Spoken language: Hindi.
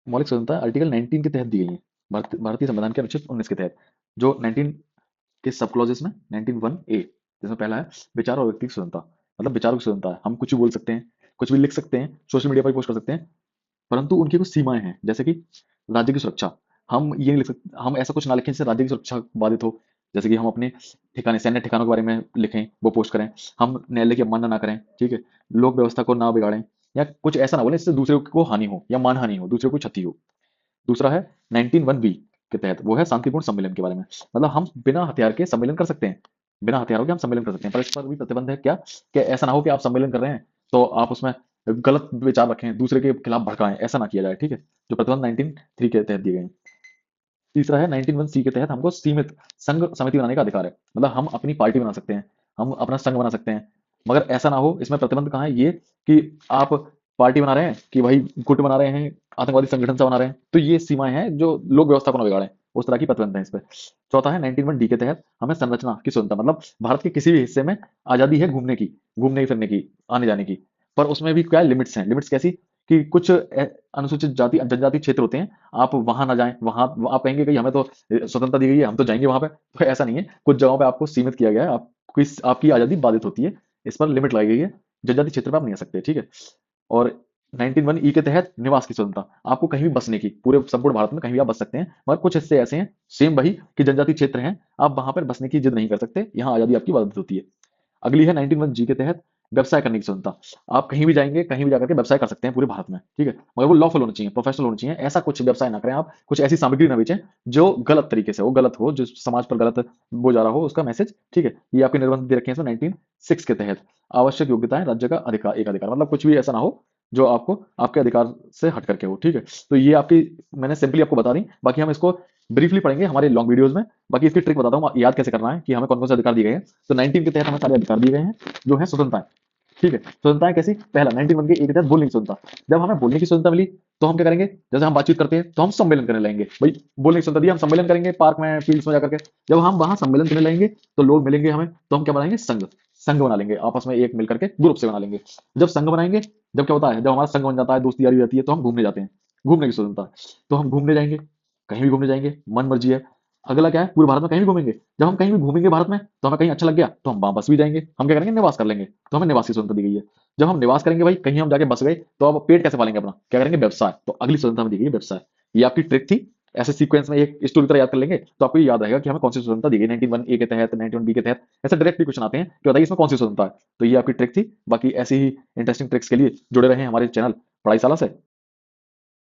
मौलिक स्वतंत्रता आर्टिकल 19 के तहत दी गई है, भारतीय संविधान के अनुच्छेद 19 के तहत। जो 19 के सब क्लॉजेस में 19(1)(a), जिसमें पहला है विचार और व्यक्ति की स्वतंत्रता, मतलब विचारों की स्वतंत्रता है, हम कुछ भी बोल सकते हैं, कुछ भी लिख सकते हैं, सोशल मीडिया पर पोस्ट कर सकते हैं, परंतु उनकी कुछ सीमाएं हैं, जैसे कि राज्य की सुरक्षा। हम ये नहीं लिख सकते, हम ऐसा कुछ ना लिखें जिससे राज्य की सुरक्षा बाधित हो, जैसे कि हम अपने ठिकाने, सैन्य ठिकानों के बारे में लिखें, वो पोस्ट करें, हम न्यायालय की अवमानना ना करें, ठीक है, लोक व्यवस्था को ना बिगाड़ें, या कुछ ऐसा ना बोले जिससे दूसरे को हानि हो या मानहानि हो, दूसरे को क्षति हो। दूसरा है 19(1)(b) के तहत, वो है शांतिपूर्ण सम्मेलन के बारे में, मतलब हम बिना हथियार के सम्मेलन कर सकते हैं, बिना हथियारों के हम सम्मेलन कर सकते हैं, पर इस पर भी प्रतिबंध है क्या, कि ऐसा ना हो कि आप सम्मेलन कर रहे हैं तो आप उसमें गलत विचार रखें, दूसरे के खिलाफ भड़काएं, ऐसा ना किया जाए, ठीक है, जो प्रतिबंध 19(3) के तहत दिए गए हैं। तीसरा है 19(1)(c) के तहत हमको सीमित संघ समिति बनाने का अधिकार है, मतलब हम अपनी पार्टी बना सकते हैं, हम अपना संघ बना सकते हैं, मगर ऐसा ना हो, इसमें प्रतिबंध कहाँ है, ये कि आप पार्टी बना रहे हैं, कि भाई गुट बना रहे हैं, आतंकवादी संगठन सा बना रहे हैं, तो ये सीमाएं हैं जो लोक व्यवस्था को ना बिगाड़ें, उस तरह की प्रतिबंध है इस पे। चौथा है 19(1)(d) के तहत हमें संरचना की स्वतंत्रता, मतलब भारत के किसी भी हिस्से में आजादी है घूमने की, घूमने फिरने की, आने जाने की, पर उसमें भी क्या लिमिट्स हैं, लिमिट्स कैसी, कि कुछ अनुसूचित जाति जनजाति क्षेत्र होते हैं, आप वहां ना जाएं, वहां आप कहेंगे कि हमें तो स्वतंत्रता दी गई है, हम तो जाएंगे वहां पे, तो ऐसा नहीं है, कुछ जगहों पे आपको सीमित किया गया है, आपकी आपकी आजादी बाधित होती है, इस पर लिमिट लगाई गई है, जनजाति क्षेत्र पे आप नहीं आ सकते, ठीक है। और 19(1)(e) के तहत निवास की स्वतंत्रता, आपको कहीं भी बसने की, पूरे संपूर्ण भारत में कहीं भी आप बस सकते हैं, मगर कुछ हिस्से ऐसे हैं, सेम वही कि जनजाति क्षेत्र हैं, आप वहां पर बसने की जिद नहीं कर सकते, यहाँ आजादी आपकी बाधित होती है। अगली है 19(1)(g) के तहत व्यवसाय करने की स्वतंत्रता, आप कहीं भी जाएंगे, कहीं भी जाकर के व्यवसाय कर सकते हैं पूरे भारत में, ठीक है, मगर वो लॉफुल होना चाहिए, प्रोफेशनल होना चाहिए, ऐसा कुछ व्यवसाय ना करें आप, कुछ ऐसी सामग्री ना बेचें जो गलत तरीके से हो, गलत हो, जो समाज पर गलत वो जा रहा हो उसका मैसेज, ठीक है, ये आपके निर्बंध दे रखे हैं इसमें 19(6) के तहत। आवश्यक योग्यताएं राज्य का अधिकार, एक अधिकार, मतलब कुछ भी ऐसा ना हो जो आपको आपके अधिकार से हट करके हो, ठीक है। तो ये आपकी, मैंने सिंपली आपको बता दी, बाकी हम इसको ब्रीफली पढ़ेंगे हमारे लॉन्ग वीडियोस में। बाकी इसकी ट्रिक बताता हूँ याद कैसे करना है, कि हमें कौन कौन से अधिकार दिए गए हैं। तो 19 के तहत हमें सारे अधिकार दिए गए हैं, जो है स्वतंत्रताएं, ठीक है। स्वतंत्रताएं कैसी, पहला 19(1) के तहत बोलने की स्वतंत्रता, जब हमें बोलने की स्वतंत्रता मिली तो हम क्या करेंगे, जैसे हम बातचीत करते हैं तो हम सम्मेलन करने लगेंगे, भाई बोलने की स्वतंत्रता दी, हम सम्मेलन करेंगे पार्क में, फील्ड्स में जाकर के, जब हम वहां सम्मेलन करने लगेंगे तो लोग मिलेंगे हमें, तो हम क्या बनाएंगे, संघ, संघ बना लेंगे आपस में, एक मिलकर के ग्रुप से बना लेंगे। जब संघ बनाएंगे, जब क्या होता है, जब हमारा संघ बन जाता है, दोस्ती यारी हो जाती है, तो हम घूमने जाते हैं, घूमने की स्वतंत्रता, तो हम घूमने जाएंगे, कहीं भी घूमने जाएंगे, मन मर्जी है। अगला क्या है, पूरे भारत में कहीं भी घूमेंगे, जब हम कहीं भी घूमेंगे भारत में तो हमें कहीं अच्छा लग गया तो हम वापस भी जाएंगे, हम क्या करेंगे, निवास कर लेंगे, तो हमें निवास की स्वतंत्रता दी गई है। जब हम निवास करेंगे भाई, कहीं हम जाके बस गए तो अब पेट कैसे पालेंगे अपना, क्या करेंगे, व्यवसाय, तो अगली स्वतंत्रता हमें दी गई है व्यवसाय। ये आपकी ट्रिक थी, ऐसे सीक्वेंस में एक स्टोरी तरह याद कर लेंगे तो आपको ये याद रहेगा कि हमें कौन सी स्वतंत्रता दी गई, 19(1)(a) के तहत, 19(1)(b) के तहत, ऐसे डायरेक्टली क्वेश्चन आते हैं कि बताइए इसमें कौन सी स्वतंत्रता है। तो ये आपकी ट्रिक थी, बाकी ऐसी ही इंटरेस्टिंग ट्रिक्स के लिए जुड़े रहे हमारे चैनल पढ़ाई शाला से।